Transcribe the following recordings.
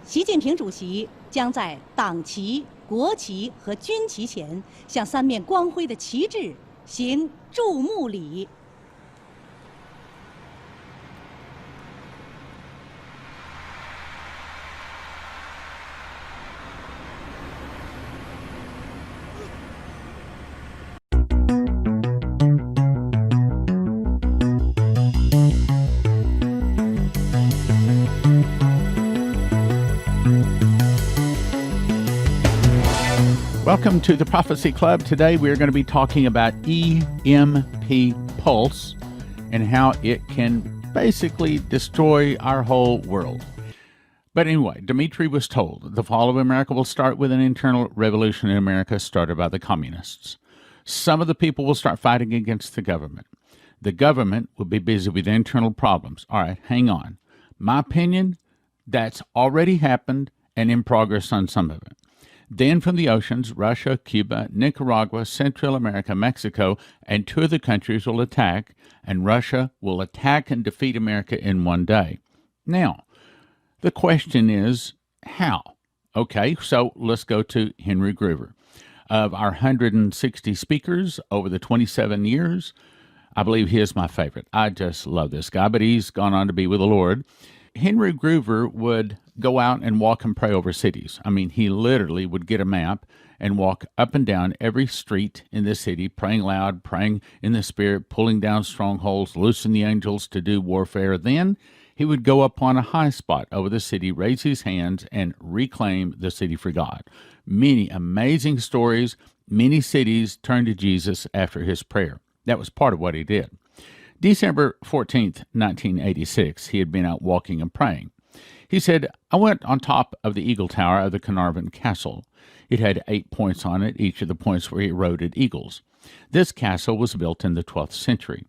习近平主席将在党旗、国旗和军旗前向三面光辉的旗帜行注目礼。Welcome to the Prophecy Club. Today we are going to be talking about EMP pulse and how it can basically destroy our whole world. But anyway, Dmitry was told the fall of America will start with an internal revolution in America started by the communists. Some of the people will start fighting against the government. The government will be busy with internal problems. All right, hang on. My opinion, that's already happened and in progress on some of it. Then from the oceans, Russia, Cuba, Nicaragua, Central America, Mexico, and 2 other countries will attack, and Russia will attack and defeat America in one day. Now, the question is, how? Okay, so let's go to Henry Gruver. Of our 160 speakers over the 27 years, I believe he is my favorite. I just love this guy, but he's gone on to be with the Lord. Henry Gruver would go out and walk and pray over cities. I mean, he literally would get a map and walk up and down every street in the city, praying loud, praying in the Spirit, pulling down strongholds, loosing the angels to do warfare. Then he would go up on a high spot over the city, raise his hands, and reclaim the city for God. Many amazing stories. Many cities turned to Jesus after his prayer. That was part of what he did. December 14th, 1986, he had been out walking and praying. He said, I went on top of the Eagle Tower of the Carnarvon Castle. It had 8 points on it, each of the points were eroded eagles. This castle was built in the 12th century.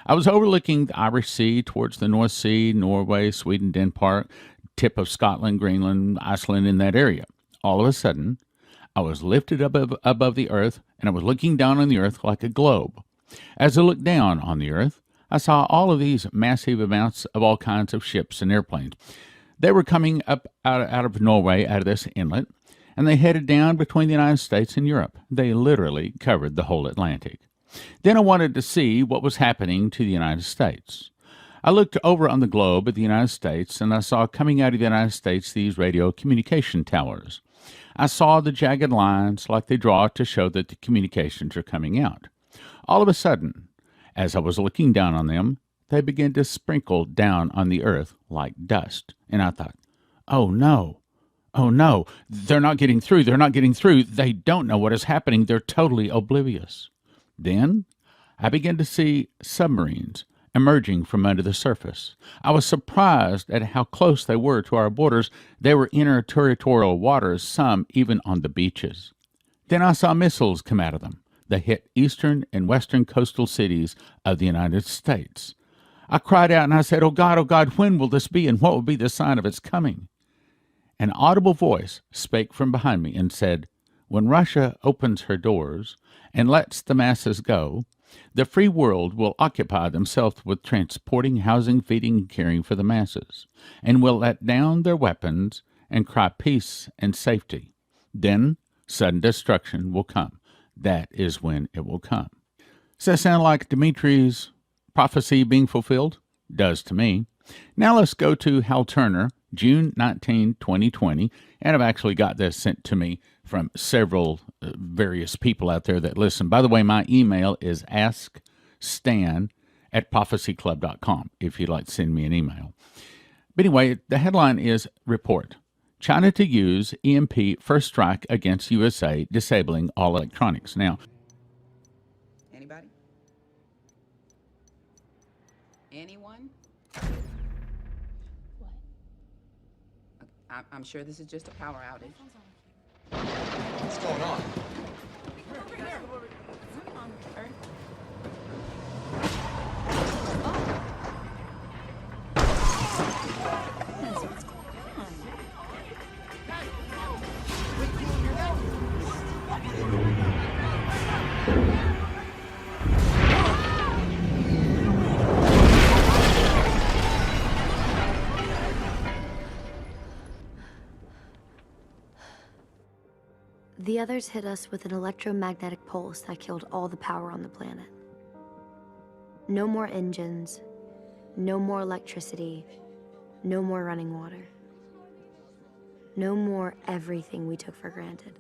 I was overlooking the Irish Sea towards the North Sea, Norway, Sweden, Denmark, tip of Scotland, Greenland, Iceland, in that area. All of a sudden, I was lifted above the earth, and I was looking down on the earth like a globe. As I looked down on the earth, I saw all of these massive amounts of all kinds of ships and airplanes. They were coming up out of Norway, out of this inlet, and they headed down between the United States and Europe. They literally covered the whole Atlantic. Then I wanted to see what was happening to the United States. I looked over on the globe at the United States, and I saw coming out of the United States these radio communication towers. I saw the jagged lines like they draw to show that the communications are coming out. All of a sudden, as I was looking down on them, they began to sprinkle down on the earth like dust. And I thought, oh no, they're not getting through, they don't know what is happening, they're totally oblivious. Then I began to see submarines emerging from under the surface. I was surprised at how close they were to our borders. They were in our territorial waters, some even on the beaches. Then I saw missiles come out of them. They hit eastern and western coastal cities of the United States. I cried out and I said, oh God, when will this be, and what will be the sign of its coming? An audible voice spake from behind me and said, when Russia opens her doors and lets the masses go, the free world will occupy themselves with transporting, housing, feeding, and caring for the masses, and will let down their weapons and cry peace and safety. Then sudden destruction will come. That is when it will come. Does that sound like Dmitry's prophecy being fulfilled? Does to me. Now let's go to Hal Turner, June 19, 2020, and I've actually got this sent to me from several various people out there that listen. By the way, my email is askstan@prophecyclub.com if you'd like to send me an email. But anyway, the headline is Report. China to use EMP first strike against USA, disabling all electronics. Now, anybody? Anyone? What? I'm sure this is just a power outage. What's going on? The others hit us with an electromagnetic pulse that killed all the power on the planet. No more engines, no more electricity, no more running water. No more everything we took for granted.